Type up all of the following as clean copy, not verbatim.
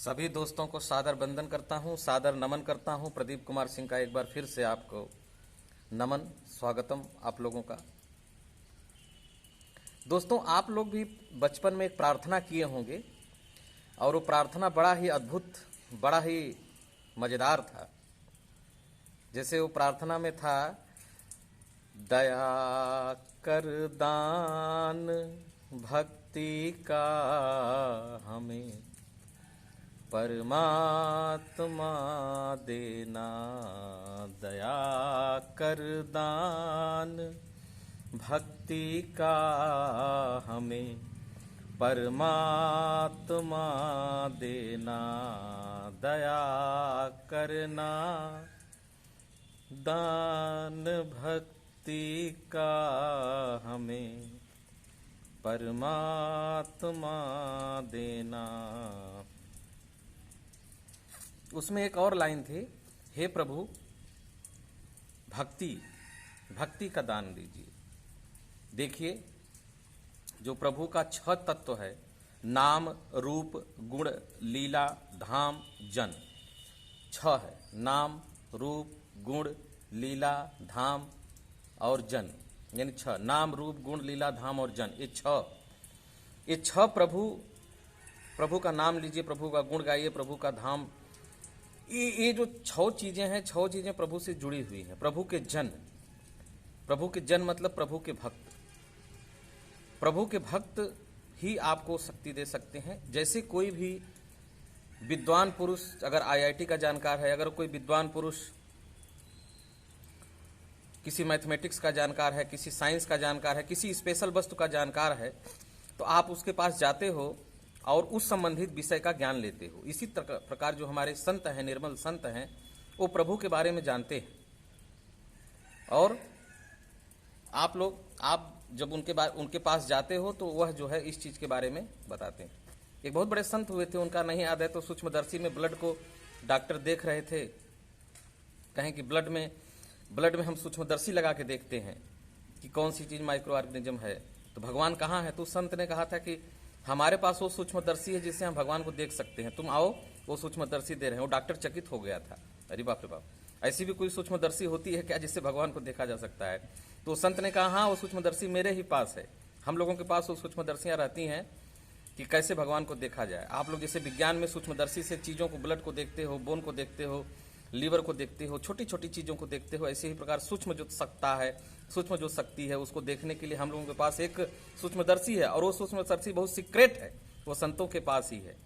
सभी दोस्तों को सादर वंदन करता हूं, सादर नमन करता हूं। प्रदीप कुमार सिंह का एक बार फिर से आपको नमन, स्वागतम आप लोगों का। दोस्तों, आप लोग भी बचपन में एक प्रार्थना किए होंगे और वो प्रार्थना बड़ा ही अद्भुत, बड़ा ही मज़ेदार था। जैसे वो प्रार्थना में था, दया कर दान भक्ति का हमें परमात्मा देना। दया कर दान भक्ति का हमें परमात्मा देना। दया करना दान भक्ति का हमें परमात्मा देना। उसमें एक और लाइन थी, हे प्रभु भक्ति का दान दीजिए। देखिए, जो प्रभु का 6 तत्व है, नाम रूप गुण लीला धाम जन, 6 है। नाम रूप गुण लीला धाम और जन, यानी 6। नाम रूप गुण लीला धाम और जन, ये 6 प्रभु का नाम लीजिए, प्रभु का गुण गाइए, प्रभु का धाम। ये जो 6 चीजें हैं, 6 चीजें प्रभु से जुड़ी हुई हैं। प्रभु के जन मतलब प्रभु के भक्त। प्रभु के भक्त ही आपको शक्ति दे सकते हैं। जैसे कोई भी विद्वान पुरुष अगर आईआईटी का जानकार है, अगर कोई विद्वान पुरुष किसी मैथमेटिक्स का जानकार है, किसी साइंस का जानकार है, किसी स्पेशल वस्तु का जानकार है, तो आप उसके पास जाते हो और उस संबंधित विषय का ज्ञान लेते हो। इसी प्रकार जो हमारे संत हैं, निर्मल संत हैं, वो प्रभु के बारे में जानते हैं। और आप जब उनके पास जाते हो तो वह जो है इस चीज के बारे में बताते हैं। एक बहुत बड़े संत हुए थे, उनका नहीं याद है, तो सूक्ष्मदर्शी में ब्लड को डॉक्टर देख रहे थे। कहें कि ब्लड में हम सूक्ष्मदर्शी लगा के देखते हैं कि कौन सी चीज माइक्रो ऑर्गेनिज्म है, तो भगवान कहाँ है। तो उस संत ने कहा था कि हमारे पास वो सूक्ष्मदर्शी है जिससे हम भगवान को देख सकते हैं, तुम आओ, वो सूक्ष्मदर्शी दे रहे हैं। वो डॉक्टर चकित हो गया था, अरे बाप रे बाप, ऐसी भी कोई सूक्ष्मदर्शी होती है क्या जिससे भगवान को देखा जा सकता है। तो संत ने कहा, हाँ, वो सूक्ष्मदर्शी मेरे ही पास है। हम लोगों के पास वो सूक्ष्मदर्शियां रहती हैं कि कैसे भगवान को देखा जाए। आप लोग जैसे विज्ञान में सूक्ष्मदर्शी से चीजों को, ब्लड को देखते हो, बोन को देखते हो, लीवर को देखते हो, छोटी छोटी चीजों को देखते हो, ऐसे ही प्रकार सूक्ष्म जो शक्ति है उसको देखने के लिए हम लोगों के पास एक सूक्ष्मदर्शी है। और वो सूक्ष्मदर्शी बहुत सीक्रेट है, वो संतों के पास ही है।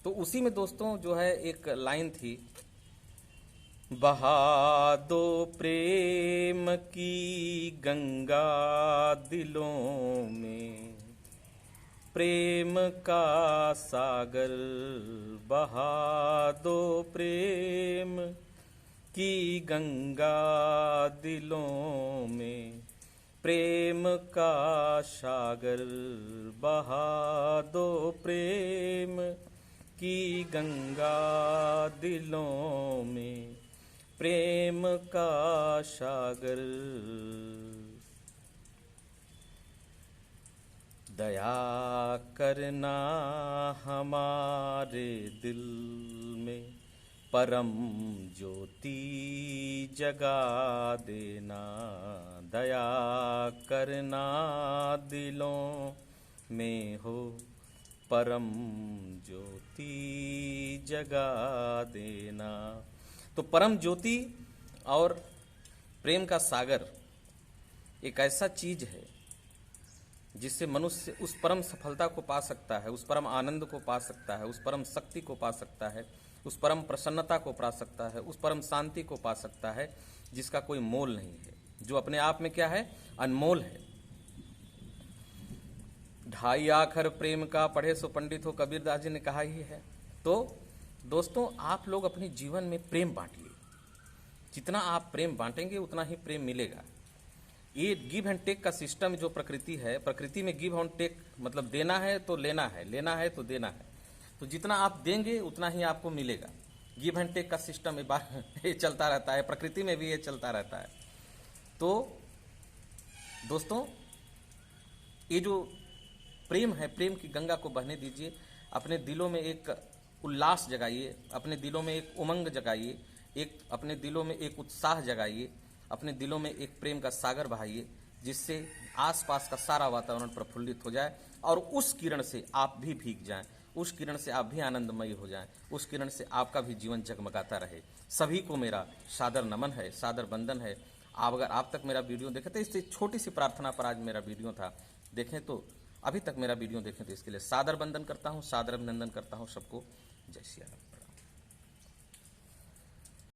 तो उसी में दोस्तों जो है एक लाइन थी, बहा दो प्रेम की गंगा दिलों में, प्रेम का सागर बहा दो प्रेम की गंगा दिलों में, प्रेम का सागर बहा दो प्रेम की गंगा दिलों में, प्रेम का सागर। दया करना हमारे दिल में, परम ज्योति जगा देना। दया करना दिलों में हो, परम ज्योति जगा देना। तो परम ज्योति और प्रेम का सागर एक ऐसा चीज है जिससे मनुष्य उस परम सफलता को पा सकता है, उस परम आनंद को पा सकता है, उस परम शक्ति को पा सकता है, उस परम प्रसन्नता को पा सकता है, उस परम शांति को पा सकता है जिसका कोई मोल नहीं है, जो अपने आप में क्या है, अनमोल है। ढाई आखर प्रेम का पढ़े सो पंडित हो, कबीरदास जी ने कहा ही है। तो दोस्तों, आप लोग अपने जीवन में प्रेम बांटिए। जितना आप प्रेम बांटेंगे उतना ही प्रेम मिलेगा। ये गिव एंड टेक का सिस्टम जो प्रकृति है, प्रकृति में गिव एंड टेक मतलब देना है तो लेना है, लेना है तो देना है। तो जितना आप देंगे उतना ही आपको मिलेगा। गिव एंड टेक का सिस्टम ये चलता रहता है, प्रकृति में भी ये चलता रहता है। तो दोस्तों, ये जो प्रेम है, प्रेम की गंगा को बहने दीजिए। अपने दिलों में एक उल्लास जगाइए, अपने दिलों में एक उमंग जगाइए, एक अपने दिलों में एक उत्साह जगाइए, अपने दिलों में एक प्रेम का सागर बहाइए, जिससे आसपास का सारा वातावरण प्रफुल्लित हो जाए और उस किरण से आप भी भीग जाएं, उस किरण से आप भी आनंदमयी हो जाएं, उस किरण से आपका भी जीवन जगमगाता रहे। सभी को मेरा सादर नमन है, सादर वंदन है। आप अगर आप तक मेरा वीडियो देखें तो इससे छोटी सी प्रार्थना पर आज मेरा वीडियो था, देखें तो अभी तक मेरा वीडियो देखें तो इसके लिए सादर वंदन करता हूँ, सादर अभिनंदन करता हूँ सबको। जय श्री राम।